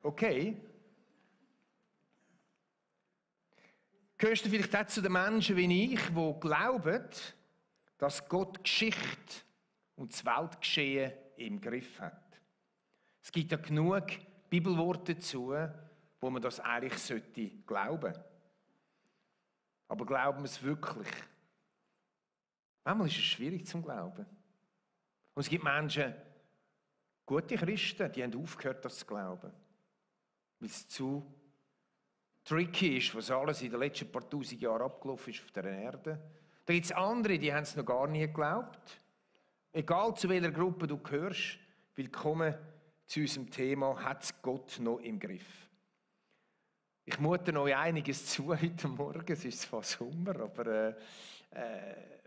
Okay. Gehörst du vielleicht auch zu den Menschen wie ich, die glauben, dass Gott Geschichte und das Weltgeschehen im Griff hat? Es gibt ja genug Bibelworte dazu, wo man das eigentlich glauben sollte. Aber glauben wir es wirklich? Manchmal ist es schwierig zum Glauben. Und es gibt Menschen, gute Christen, die haben aufgehört, das zu glauben. Weil es zu tricky ist, was alles in den letzten paar tausend Jahren abgelaufen ist auf der Erde. Da gibt es andere, die haben es noch gar nie geglaubt. Egal zu welcher Gruppe du gehörst, willkommen zu unserem Thema «Hat es Gott noch im Griff?». Ich mute euch einiges zu heute Morgen, es ist zwar Sommer, aber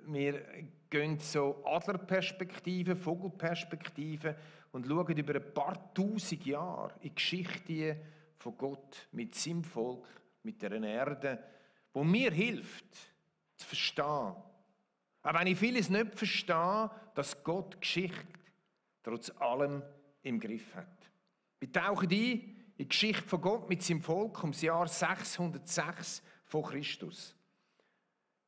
wir gehen so Adlerperspektiven, Vogelperspektiven und schauen über ein paar tausend Jahre in die Geschichte von Gott mit seinem Volk, mit der Erde, wo mir hilft, zu verstehen. Auch wenn ich vieles nicht verstehe, dass Gott Geschichte trotz allem im Griff hat. Wir tauchen ein in die Geschichte von Gott mit seinem Volk ums Jahr 606 vor Christus.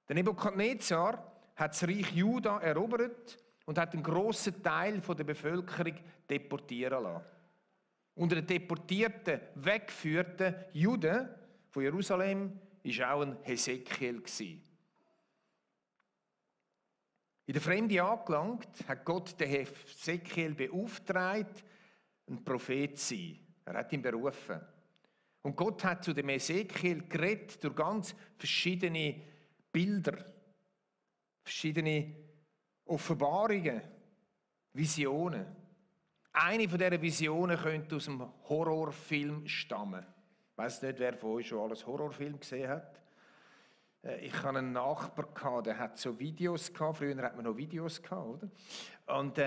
Der Nebukadnezar hat das Reich Juda erobert und hat einen grossen Teil der Bevölkerung deportieren lassen. Unter den deportierten, weggeführten Juden von Jerusalem war auch ein Hesekiel. In der Fremde angelangt, hat Gott den Hesekiel beauftragt, ein Prophet zu sein. Er hat ihn berufen. Und Gott hat zu dem Hesekiel geredet durch ganz verschiedene Bilder, verschiedene Offenbarungen, Visionen. Eine von diesen Visionen könnte aus einem Horrorfilm stammen. Ich weiss nicht, wer von euch schon alles Horrorfilm gesehen hat. Ich hatte einen Nachbar, der hat so Videos gehabt. Früher hat man noch Videos gehabt, oder? Und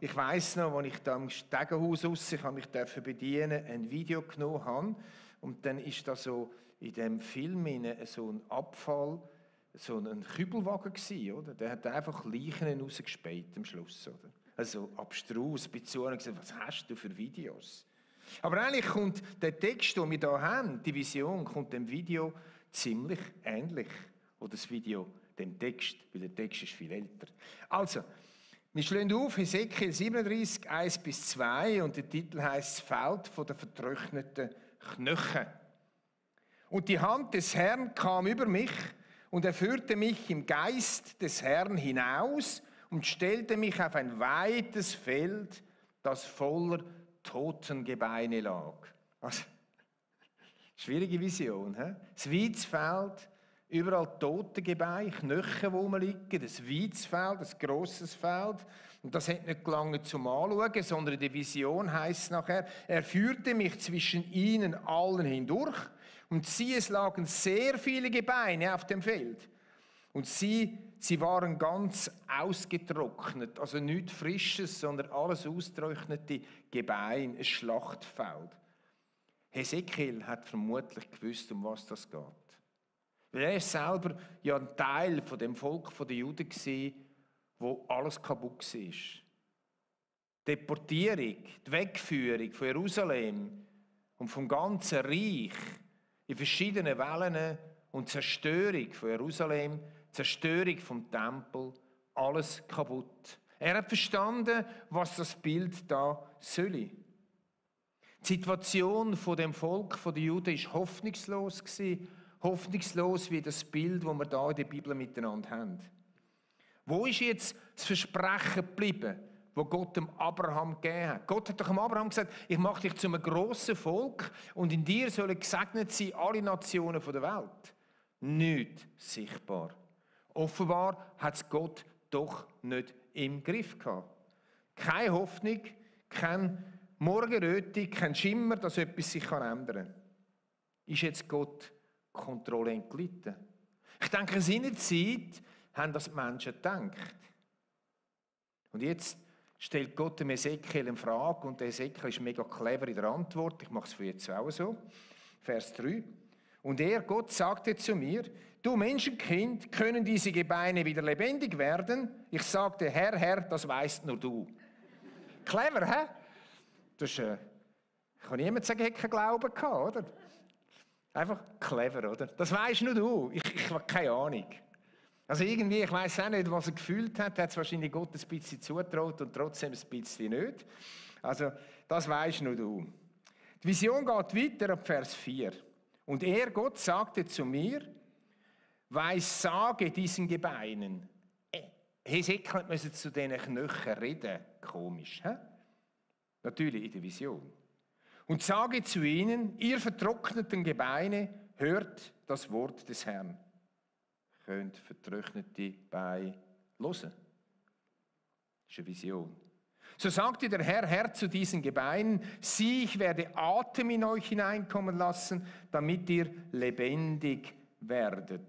ich weiss noch, als ich da im Stegenhaus raus, ich mich bedienen, ein Video genommen habe. Und dann ist da so in dem Film so ein Abfall, so ein Kübelwagen gewesen, oder? Der hat einfach Leichen rausgespäht am Schluss, oder? Also abstrus, bezogen und gesagt, was hast du für Videos? Aber eigentlich kommt der Text, den wir hier haben, die Vision, kommt dem Video ziemlich ähnlich. Oder das Video dem Text, weil der Text ist viel älter. Also, wir schlagen auf Hesekiel 37, 1-2 und der Titel heisst «Das Feld der vertrockneten Knochen». Und die Hand des Herrn kam über mich und er führte mich im Geist des Herrn hinaus und stellte mich auf ein weites Feld, das voller Totengebeine lag. Also, schwierige Vision. He? Das Weizfeld, überall Totengebeine, Knochen, die rumliegen, das Weizfeld, das grosses Feld. Und das hat nicht gelangt zum Anschauen, sondern in der Vision heisst es nachher, er führte mich zwischen ihnen allen hindurch und siehe, es lagen sehr viele Gebeine auf dem Feld. Und sie waren ganz ausgetrocknet, also nichts Frisches, sondern alles ausgetrocknete Gebeine, ein Schlachtfeld. Hesekiel hat vermutlich gewusst, um was das geht. Weil er ist selber ja ein Teil von dem Volk der Juden war, wo alles kaputt war. Die Deportierung, die Wegführung von Jerusalem und vom ganzen Reich in verschiedenen Wellen und Zerstörung von Jerusalem, Zerstörung vom Tempel, alles kaputt. Er hat verstanden, was das Bild da soll. Die Situation von dem Volk der Juden war hoffnungslos gewesen, hoffnungslos wie das Bild, das wir da in der Bibel miteinander haben. Wo ist jetzt das Versprechen geblieben, das Gott dem Abraham gegeben hat? Gott hat doch dem Abraham gesagt, ich mache dich zu einem grossen Volk und in dir sollen gesegnet sein alle Nationen der Welt. Nicht sichtbar. Offenbar hat es Gott doch nicht im Griff gehabt. Keine Hoffnung, kein Morgenröte, kein Schimmer, dass etwas sich ändern kann. Ist jetzt Gott Kontrolle entglitten? Ich denke, in seiner Zeit haben das die Menschen gedacht. Und jetzt stellt Gott dem Hesekiel eine Frage und der Hesekiel ist mega clever in der Antwort. Ich mache es für jetzt auch so. Vers 3. Und Gott sagte zu mir, du Menschenkind, können diese Gebeine wieder lebendig werden? Ich sagte, Herr, Herr, das weißt nur du. Clever, hä? Das ist Kann niemand sagen, ich hätte keinen Glauben gehabt, oder? Einfach clever, oder? Das weisst nur du. Ich habe keine Ahnung. Also irgendwie, ich weiss auch nicht, was er gefühlt hat. Er hat es wahrscheinlich Gott ein bisschen zutraut und trotzdem ein bisschen nicht. Also, das weisst nur du. Die Vision geht weiter ab Vers 4. Und er, Gott, sagte zu mir, sage diesen Gebeinen. Hesekiel müssen zu diesen Knochen reden. Komisch, hä? Natürlich in der Vision. Und sage zu ihnen, ihr vertrockneten Gebeine, hört das Wort des Herrn. Könnt vertrocknete Beine hören. Das ist eine Vision. So sagte der Herr zu diesen Gebeinen, sieh, ich werde Atem in euch hineinkommen lassen, damit ihr lebendig werdet.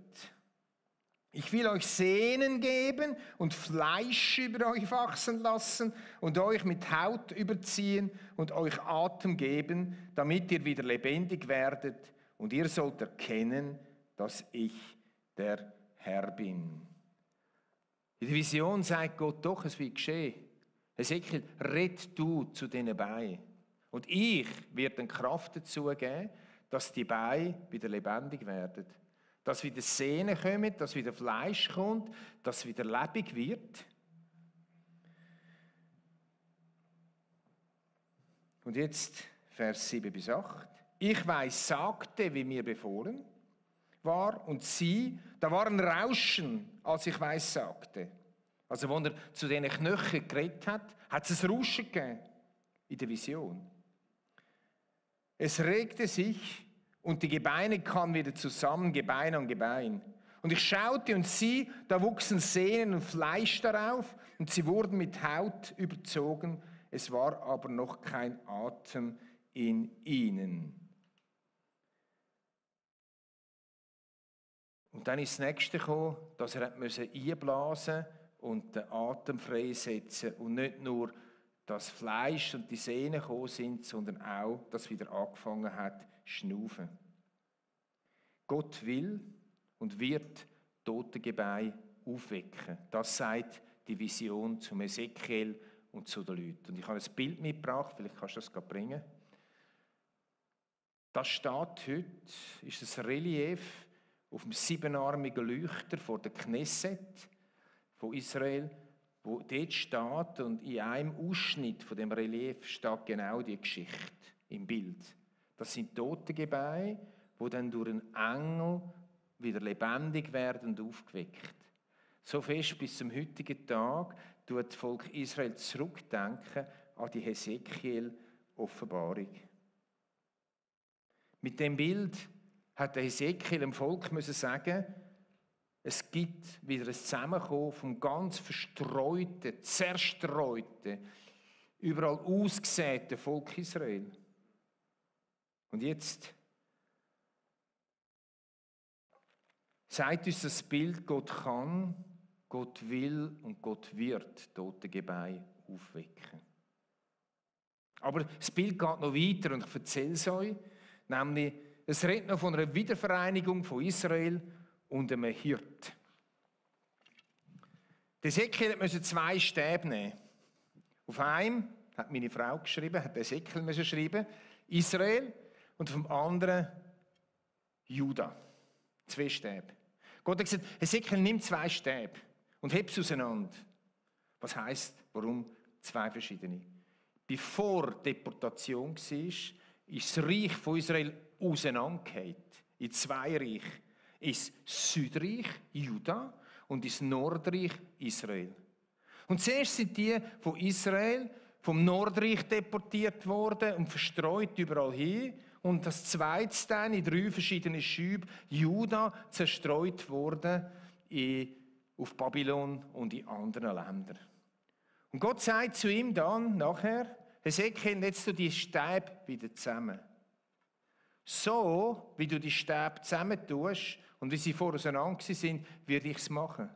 Ich will euch Sehnen geben und Fleisch über euch wachsen lassen und euch mit Haut überziehen und euch Atem geben, damit ihr wieder lebendig werdet und ihr sollt erkennen, dass ich der Herr bin. In der Vision sagt Gott doch, es wird geschehen. Hesekiel, red du zu diesen Beinen. Und ich werde den Kraft dazu geben, dass die Beine wieder lebendig werden. Dass wieder Sehnen kommen, dass wieder Fleisch kommt, dass wieder lebendig wird. Und jetzt Vers 7 bis 8. Ich sagte, wie mir befohlen war, und sie, da war ein Rauschen, als ich sagte. Also, als er zu diesen Knochen geredet hat, hat es ein Rauschen gegeben in der Vision. Es regte sich und die Gebeine kamen wieder zusammen, Gebein an Gebein. Und ich schaute und sieh, da wuchsen Sehnen und Fleisch darauf und sie wurden mit Haut überzogen. Es war aber noch kein Atem in ihnen. Und dann ist das Nächste gekommen, dass er einblasen musste und den Atem freisetzen und nicht nur das Fleisch und die Sehnen gekommen sind, sondern auch, dass wieder angefangen hat, schnaufen. Gott will und wird tote Gebeine aufwecken. Das sagt die Vision zum Hesekiel und zu den Leuten. Und ich habe ein Bild mitgebracht, vielleicht kannst du das gerade bringen. Das steht heute, ist ein Relief auf dem siebenarmigen Leuchter vor der Knesset von Israel, wo dort steht, und in einem Ausschnitt von dem Relief steht genau die Geschichte im Bild. Das sind tote Gebeine, die dann durch einen Engel wieder lebendig werden und aufgeweckt. So fest bis zum heutigen Tag tut das Volk Israel zurückdenken an die Hesekiel-Offenbarung. Mit dem Bild hat der Hesekiel dem Volk müssen sagen, es gibt wieder ein Zusammenkommen vom ganz verstreuten, zerstreuten, überall ausgesäten Volk Israel. Und jetzt sagt uns das Bild, Gott kann, Gott will und Gott wird tote Gebeine aufwecken. Aber das Bild geht noch weiter und ich erzähle es euch, nämlich es redet noch von einer Wiedervereinigung von Israel und einem Hirt. Der Hesekiel musste 2 Stäbe nehmen. Auf einem hat meine Frau geschrieben, hat der Hesekiel schreiben, Israel, und auf dem anderen Juda. 2 Stäbe. Gott hat gesagt, Hesekiel, nimm 2 Stäbe und heb es auseinander. Was heisst, warum 2 verschiedene? Bevor die Deportation war, ist das Reich von Israel auseinandergefallen. In 2 Reiche. Ins Südreich, Juda, und ins Nordreich, Israel. Und zuerst sind die von Israel, vom Nordreich deportiert worden und verstreut überall hin. Und das zweite dann in 3 verschiedene Schübe, Juda, zerstreut worden auf Babylon und in anderen Ländern. Und Gott sagt zu ihm dann nachher, Hesekiel, jetzt du die Stäbe wieder zusammen. So, wie du die Stäbe zusammentust und wie sie voreinander sind, werde ich es machen.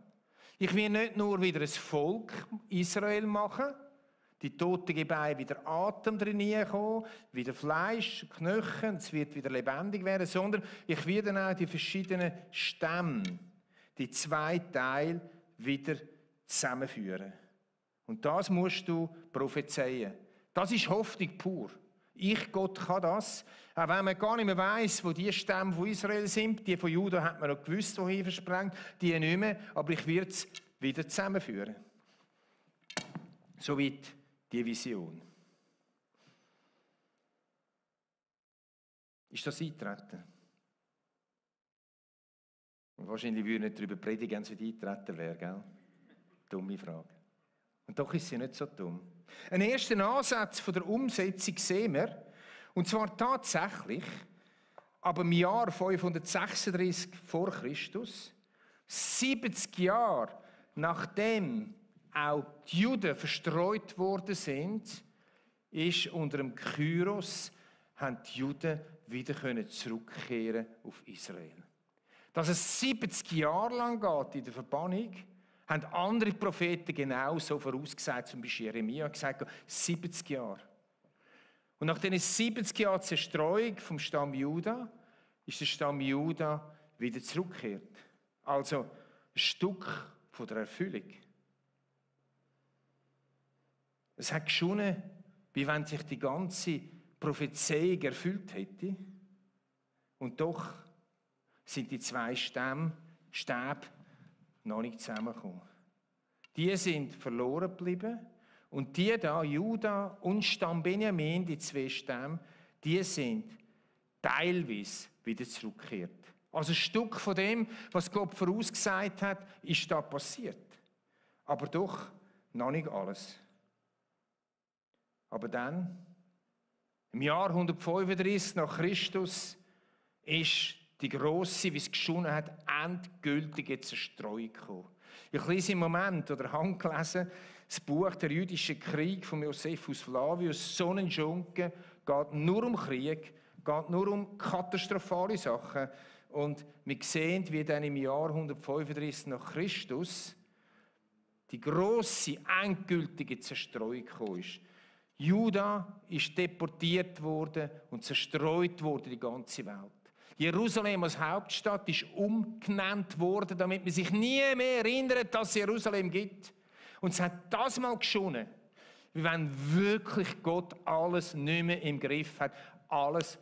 Ich will nicht nur wieder ein Volk Israel machen, die toten Gebeine wieder Atem drin kommen, wieder Fleisch, Knochen, es wird wieder lebendig werden, sondern ich werde dann auch die verschiedenen Stämme, die 2 Teile wieder zusammenführen. Und das musst du prophezeien. Das ist Hoffnung pur. Ich, Gott, kann das. Auch wenn man gar nicht mehr weiss, wo die Stämme von Israel sind. Die von Juda hat man noch gewusst, wohin versprengt. Die nicht mehr. Aber ich werde es wieder zusammenführen. Soweit die Vision. Ist das Eintreten? Und wahrscheinlich würde ich nicht darüber predigen, wenn es wieder eintreten wäre, gell? Dumme Frage. Und doch ist sie nicht so dumm. Einen ersten Ansatz von der Umsetzung sehen wir, und zwar tatsächlich, aber im Jahr 536 vor Christus, 70 Jahre nachdem auch die Juden verstreut worden sind, ist unter dem Kyros, haben die Juden wieder zurückkehren auf Israel. Dass es 70 Jahre lang geht in der Verbannung, haben andere Propheten genauso vorausgesagt, zum Beispiel Jeremia hat gesagt, 70 Jahre. Und nach diesen 70 Jahren Zerstreuung vom Stamm Juda, ist der Stamm Juda wieder zurückgekehrt. Also ein Stück von der Erfüllung. Es hat geschonen, wie wenn sich die ganze Prophezeiung erfüllt hätte. Und doch sind die zwei Stäbe noch nicht zusammengekommen. Die sind verloren geblieben. Und die da, Juda und Stamm Benjamin, die zwei Stämme, die sind teilweise wieder zurückgekehrt. Also ein Stück von dem, was Gott vorausgesagt hat, ist da passiert. Aber doch noch nicht alles. Aber dann, im Jahr 135 nach Christus, ist die grosse, wie es geschonen hat, endgültige Zerstreuung gekommen. Ich lese im Moment, oder habe gelesen, das Buch «Der jüdische Krieg» von Josephus Flavius, so ein Junke, geht nur um Krieg, geht nur um katastrophale Sachen. Und wir sehen, wie dann im Jahr 135 nach Christus die grosse, endgültige Zerstreuung gekommen ist. Juda ist deportiert worden und zerstreut worden, die ganze Welt. Jerusalem als Hauptstadt ist umgenannt worden, damit man sich nie mehr erinnert, dass es Jerusalem gibt. Und es hat das mal geschonen, wie wenn wirklich Gott alles nicht mehr im Griff hat. Alles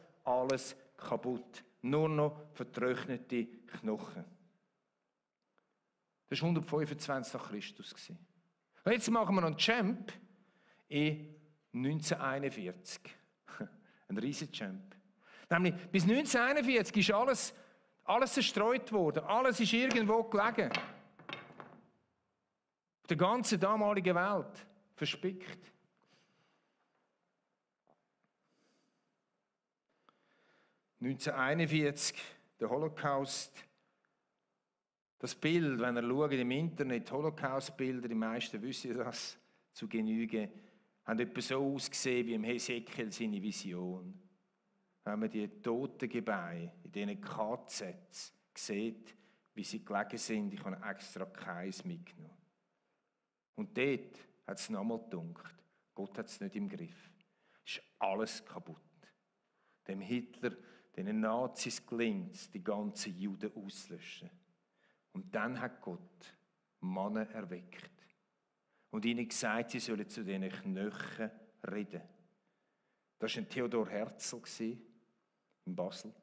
kaputt. Nur noch vertrocknete Knochen. Das war 125 nach Christus. Und jetzt machen wir noch einen Jump in 1941. Ein riesiger Jump. Nämlich bis 1941 ist alles zerstreut worden. Alles ist irgendwo gelegen. Auf der ganzen damaligen Welt verspickt. (1941), der Holocaust. Das Bild, wenn ihr schaut im Internet, Holocaust-Bilder, die meisten wissen das zu Genüge, haben etwa so ausgesehen wie im Hesekiel seine Vision. Wenn man die toten Gebeine in diesen KZs sieht, wie sie gelegen sind, ich habe extra keins mitgenommen. Und dort hat es nochmal gedunkt. Gott hat es nicht im Griff. Es ist alles kaputt. Dem Hitler, den Nazis gelingt es, die ganzen Juden auszulöschen. Und dann hat Gott Männer erweckt. Und ihnen gesagt, sie sollen zu diesen Knochen reden. Das war ein Theodor Herzl in Basel.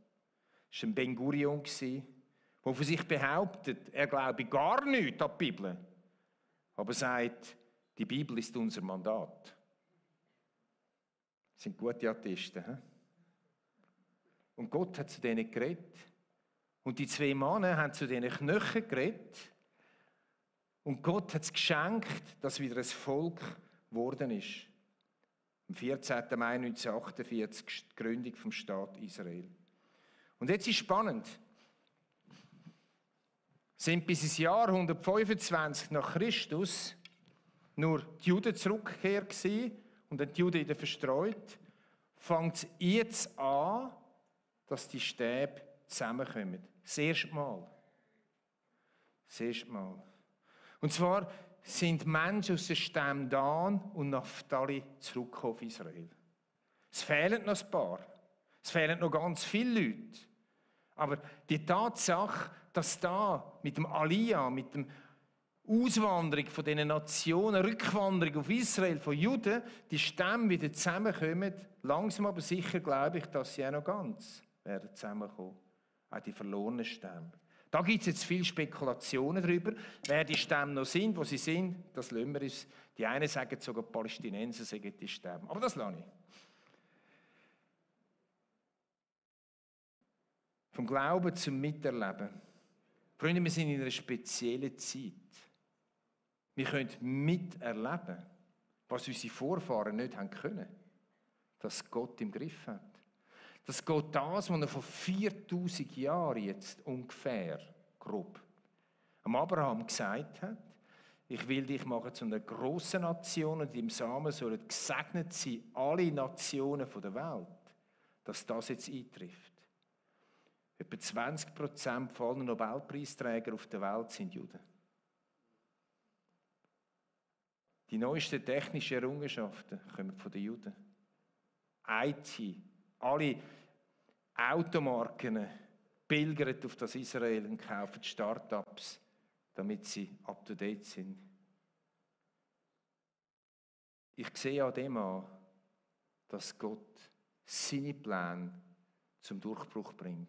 Das war ein Ben Gurion, der von sich behauptet, er glaube gar nichts an die Bibel. Aber sagt, die Bibel ist unser Mandat. Das sind gute Atheisten. He? Und Gott hat zu denen geredet. Und die zwei Männer haben zu diesen Knochen geredet. Und Gott hat es geschenkt, dass wieder ein Volk geworden ist. Am 14. Mai 1948 die Gründung vom Staat Israel. Und jetzt ist spannend. Sind bis ins Jahr 125 nach Christus nur die Juden zurückgekehrt gewesen und dann die Juden wieder verstreut, fängt es jetzt an, dass die Stäbe zusammenkommen. Das erste Mal. Das erste Mal. Und zwar sind Menschen aus den Stämmen Dan und Naphtali zurückgekommen auf Israel. Es fehlen noch ein paar. Es fehlen noch ganz viele Leute. Aber die Tatsache, dass da mit dem Aliyah, mit dem Auswanderung von diesen Nationen, Rückwanderung auf Israel von Juden, die Stämme wieder zusammenkommen, langsam aber sicher glaube ich, dass sie auch noch ganz werden zusammenkommen. Auch die verlorenen Stämme. Da gibt es jetzt viele Spekulationen darüber, wer die Stämme noch sind, wo sie sind. Das lassen wir uns. Die einen sagen sogar, die Palästinenser sagen die Stämme. Aber das lasse ich. Vom Glauben zum Miterleben. Freunde, wir sind in einer speziellen Zeit. Wir können miterleben, was unsere Vorfahren nicht haben können. Dass Gott im Griff hat. Dass Gott das, was er vor 4000 Jahren jetzt ungefähr, grob, am Abraham gesagt hat, ich will dich machen zu einer grossen Nation und im Samen sollen gesegnet sein alle Nationen der Welt, dass das jetzt eintrifft. Etwa 20% von allen Nobelpreisträgern auf der Welt sind Juden. Die neuesten technischen Errungenschaften kommen von den Juden. IT, alle Automarken pilgern auf das Israel und kaufen Start-ups, damit sie up-to-date sind. Ich sehe an dem an, dass Gott seine Pläne zum Durchbruch bringt.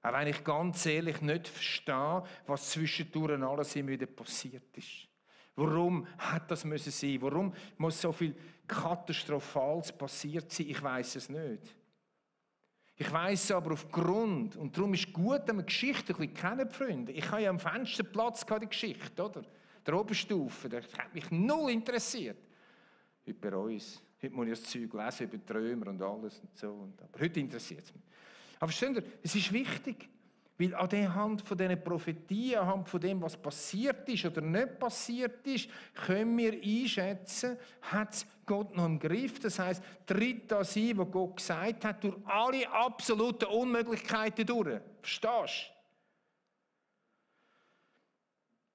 Auch wenn ich ganz ehrlich nicht verstehe, was zwischendurch alles immer wieder passiert ist. Warum hat das müssen sein? Warum muss so viel Katastrophales passiert sein? Ich weiß es nicht. Ich weiss aber aufgrund, und darum ist es gut, wenn man Geschichte ein bisschen kennen, Freunde. Ich habe ja am Fensterplatz die Geschichte, oder? Der Oberstufe, das hat mich null interessiert. Heute bei uns. Heute muss ich das Zeug lesen über die Römer und alles und so. Aber heute interessiert es mich. Aber versteht ihr, es ist wichtig, weil anhand von diesen Prophetien, anhand von dem, was passiert ist oder nicht passiert ist, können wir einschätzen, hat es Gott noch im Griff. Das heisst, tritt das ein, was Gott gesagt hat, durch alle absoluten Unmöglichkeiten durch. Verstehst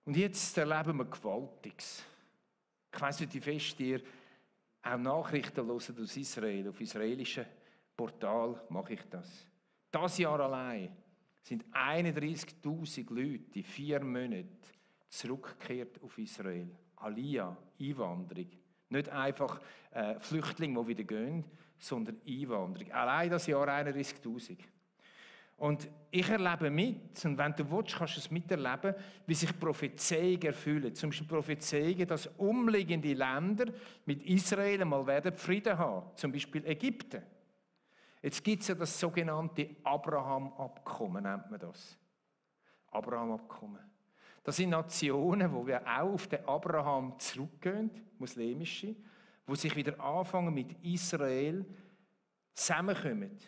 du? Und jetzt erleben wir Gewaltiges. Ich weiss nicht, wie fest ihr auch Nachrichten hört aus Israel. Auf israelischen Portal mache ich das. Das Jahr allein sind 31.000 Leute in 4 Monaten zurückgekehrt auf Israel. Aliyah, Einwanderung. Nicht einfach Flüchtlinge, die wieder gehen, sondern Einwanderung. Allein das Jahr 31.000. Und ich erlebe mit, und wenn du willst, kannst du es miterleben, wie sich Prophezeiungen erfüllen. Zum Beispiel Prophezeiungen, dass umliegende Länder mit Israel einmal werden Frieden haben. Zum Beispiel Ägypten. Jetzt gibt es ja das sogenannte Abraham-Abkommen, nennt man das. Abraham-Abkommen. Das sind Nationen, wo wir auch auf den Abraham zurückgehen, muslimische, wo sich wieder anfangen mit Israel zusammenkommen.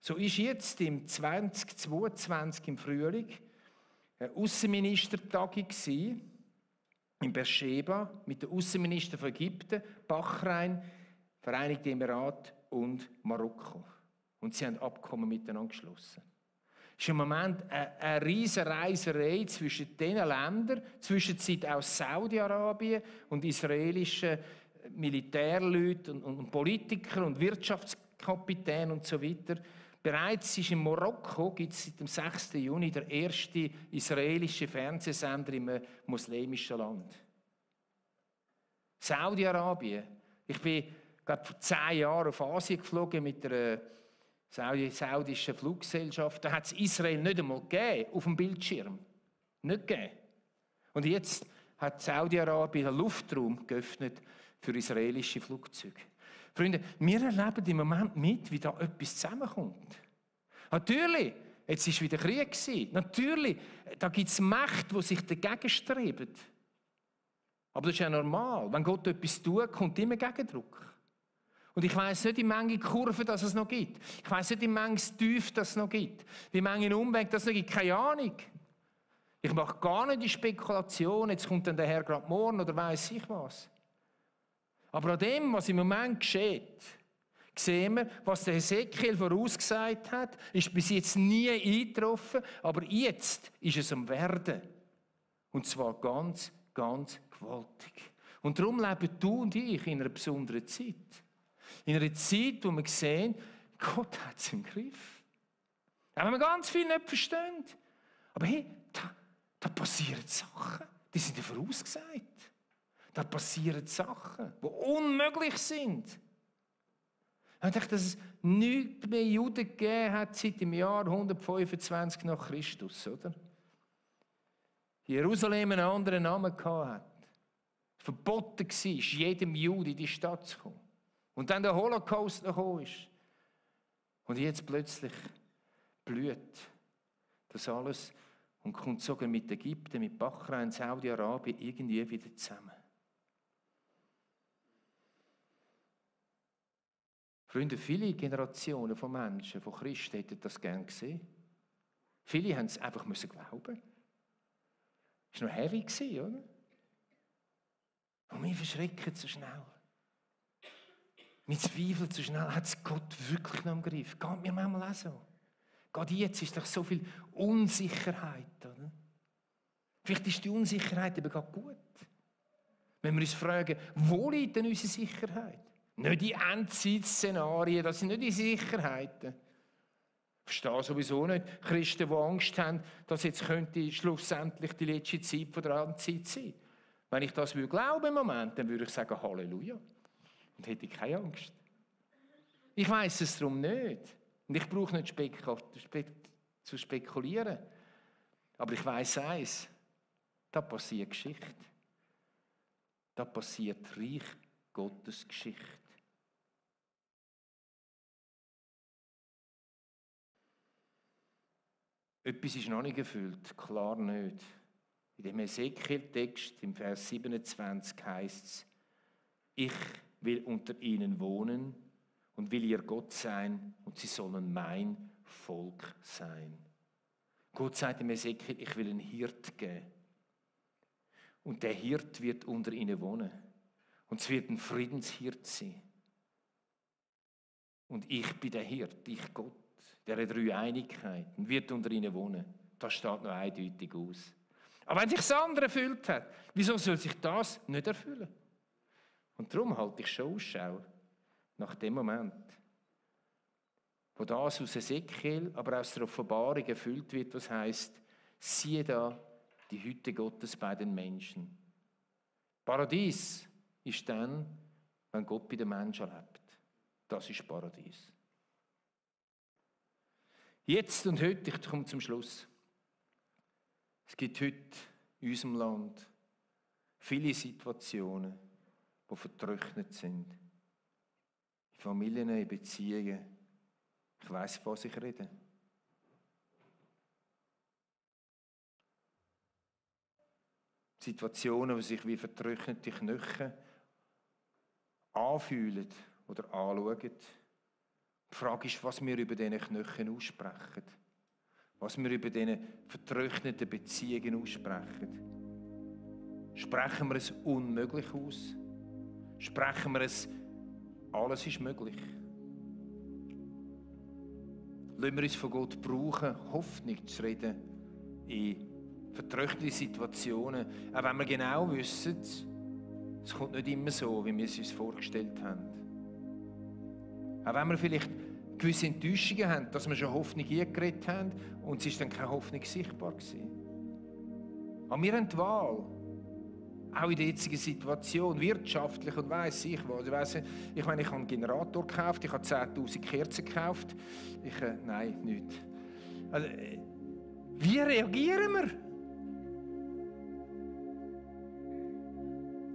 So ist jetzt im 2022 im Frühling eine Außenministertagung in Beersheba mit den Außenministern von Ägypten, Bahrain, Vereinigte Emirate und Marokko. Und sie haben Abkommen miteinander geschlossen. Es ist im Moment eine riesige Reiserei zwischen diesen Ländern, zwischenzeit auch Saudi-Arabien und israelischen Militärleuten und Politikern und Wirtschaftskapitänen und so weiter. Bereits ist in Marokko, gibt es seit dem 6. Juni der erste israelische Fernsehsender im muslimischen Land. Saudi-Arabien. Ich bin, glaube vor 10 Jahren auf Asien geflogen mit einer saudischen Fluggesellschaft. Da hat es Israel nicht einmal gegeben, auf dem Bildschirm. Nicht gegeben. Und jetzt hat Saudi-Arabien den Luftraum geöffnet für israelische Flugzeuge. Freunde, wir erleben im Moment mit, wie da etwas zusammenkommt. Natürlich, jetzt war wieder Krieg. Natürlich, da gibt es Mächte, die sich dagegen streben. Aber das ist ja normal. Wenn Gott etwas tut, kommt immer Gegendruck. Und ich weiss nicht, wie viele Kurven das es noch gibt. Ich weiss nicht, wie viele Tiefe das noch gibt. Wie viele Umwege das noch gibt. Keine Ahnung. Ich mache gar nicht die Spekulation, jetzt kommt dann der Herr gerade morgen oder weiss ich was. Aber an dem, was im Moment geschieht, sehen wir, was der Hesekiel vorausgesagt hat, ist bis jetzt nie eingetroffen, aber jetzt ist es am Werden. Und zwar ganz, ganz gewaltig. Und darum leben du und ich in einer besonderen Zeit. In einer Zeit, wo wir sehen, Gott hat es im Griff. Auch wenn wir ganz viel nicht verstehen. Aber hey, da passieren Sachen. die sind ja vorausgesagt. Da passieren Sachen, die unmöglich sind. Ich dachte, dass es nichts mehr Juden gegeben hat seit dem Jahr 125 nach Christus, oder? Jerusalem einen anderen Namen hatte. Verboten war, jedem Juden in die Stadt zu kommen. Und dann der Holocaust noch gekommen ist. Und jetzt plötzlich blüht das alles und kommt sogar mit Ägypten, mit Bahrain, Saudi-Arabien irgendwie wieder zusammen. Freunde, viele Generationen von Menschen, von Christen, hätten das gern gesehen. Viele haben es einfach glauben. Es war noch heavy, oder? Und wir verschrecken so schnell. Wir zweifeln so schnell, hat es Gott wirklich noch im Griff? Geht mir manchmal auch so. Gerade jetzt ist doch so viel Unsicherheit, oder? Vielleicht ist die Unsicherheit eben gerade gut. Wenn wir uns fragen, wo liegt denn unsere Sicherheit? Nicht die Endzeitszenarien, das sind nicht die Sicherheiten. Ich verstehe sowieso nicht Christen, die Angst haben, dass jetzt könnte schlussendlich die letzte Zeit von der Endzeit sein. Wenn ich das glauben im Moment, dann würde ich sagen Halleluja. Und hätte keine Angst. Ich weiss es darum nicht. Und ich brauche nicht zu spekulieren. Aber ich weiss eins, da passiert Geschichte. Da passiert Reich Gottes Geschichte. Etwas ist noch nicht erfüllt, klar nicht. In dem Ezekiel-Text, im Vers 27 heißt es, ich will unter ihnen wohnen und will ihr Gott sein und sie sollen mein Volk sein. Gott sagt dem Ezekiel, ich will einen Hirt geben. Und der Hirt wird unter ihnen wohnen. Und es wird ein Friedenshirt sein. Und ich bin der Hirt, ich Gott, der Dreieinigkeit, und wird unter ihnen wohnen. Das steht noch eindeutig aus. Aber wenn sich das andere erfüllt hat, wieso soll sich das nicht erfüllen? Und darum halte ich schon Ausschau nach dem Moment, wo das aus Ezekiel, aber aus der Offenbarung erfüllt wird, was heisst, siehe da die Hütte Gottes bei den Menschen. Paradies ist dann, wenn Gott bei den Menschen lebt. Das ist Paradies. Jetzt und heute, ich komme zum Schluss. Es gibt heute in unserem Land viele Situationen, die vertrocknet sind. In Familien, in Beziehungen. Ich weiss, von was ich rede. Situationen, die sich wie vertrocknete Knochen anfühlen oder anschauen. Die Frage ist, was wir über diese Knochen aussprechen. Was wir über diese vertrockneten Beziehungen aussprechen. Sprechen wir es unmöglich aus? Sprechen wir es, alles ist möglich? Lassen wir uns von Gott brauchen, Hoffnung zu reden in vertrocknete Situationen, auch wenn wir genau wissen, es kommt nicht immer so, wie wir es uns vorgestellt haben. Auch wenn wir vielleicht gewisse Enttäuschungen haben, dass wir schon Hoffnung eingeredet haben und es ist dann keine Hoffnung sichtbar gewesen. Aber wir haben die Wahl, auch in der jetzigen Situation, wirtschaftlich und weiss ich was. Ich meine, ich habe einen Generator gekauft, ich habe 10'000 Kerzen gekauft. Nein, nicht. Also, wie reagieren wir?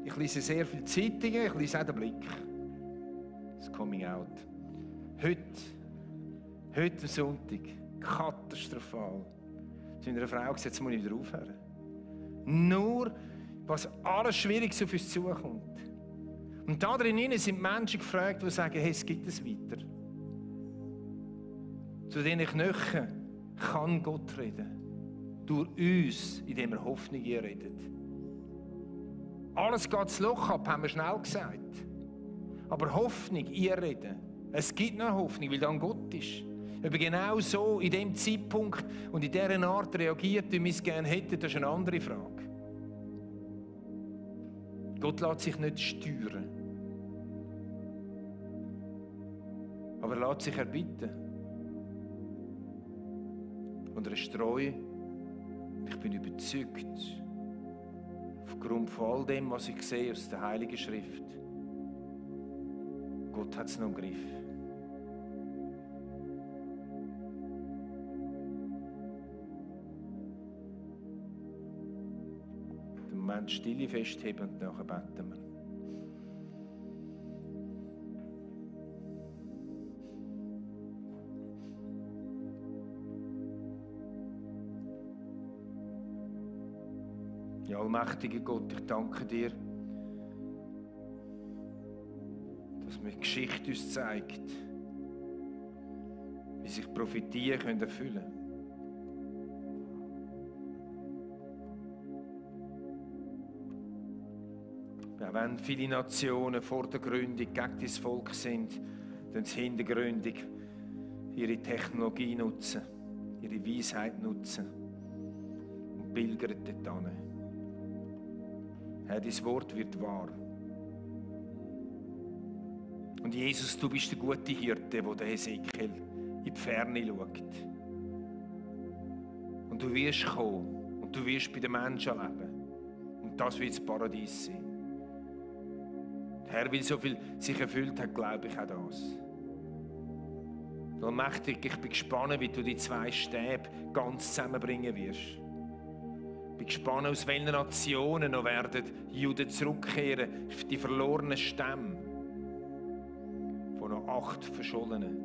Ich lese sehr viele Zeitungen, ich lese auch den Blick. Das Coming Out. Heute am Sonntag, katastrophal. Zu einer Frau gesagt, jetzt muss ich wieder aufhören. Nur, was alles Schwieriges auf uns zukommt. Und da drinnen sind Menschen gefragt, die sagen, hey, es gibt es weiter. Zu diesen Knochen kann Gott reden. Durch uns, indem er Hoffnung redet. Alles geht das Loch ab, haben wir schnell gesagt. Aber Hoffnung, ihr reden. Es gibt noch Hoffnung, weil dann Gott ist. Ob er genau so in dem Zeitpunkt und in dieser Art reagiert, wie wir es gerne hätten, das ist eine andere Frage. Gott lässt sich nicht steuern. Aber er lässt sich erbitten. Und er ist treu. Ich bin überzeugt, Aufgrund von all dem, was ich sehe aus der Heiligen Schrift. Gott hat es noch im Griff. Den Moment Stille festheben und nachher beten wir. Ja, allmächtiger Gott, ich danke dir, dass mir die Geschichte uns zeigt, wie sich Prophetien erfüllen können. Auch wenn viele Nationen vor der Gründung gegen dein Volk sind, dann sie hintergründig ihre Technologie nutzen, ihre Weisheit nutzen und pilgern dort hin. Herr, dein Wort wird wahr. Und Jesus, du bist der gute Hirte, der Hesekiel in die Ferne schaut. Und du wirst kommen und du wirst bei den Menschen leben. Und das wird das Paradies sein. Herr, weil so viel sich erfüllt hat, glaube ich auch das. Allmächtig, ich bin gespannt, wie du die 2 Stäbe ganz zusammenbringen wirst. Ich bin gespannt, aus welchen Nationen noch werden Juden zurückkehren, die verlorenen Stämme von noch 8 verschollenen.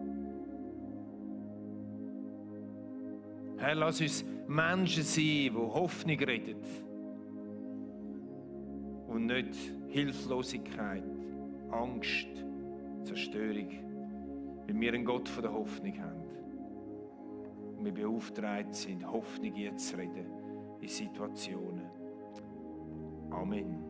Herr, lass uns Menschen sein, die Hoffnung reden und nicht Hilflosigkeit, Angst, Zerstörung, weil wir einen Gott von der Hoffnung haben und wir beauftragt sind, Hoffnung jetzt zu reden in Situationen. Amen.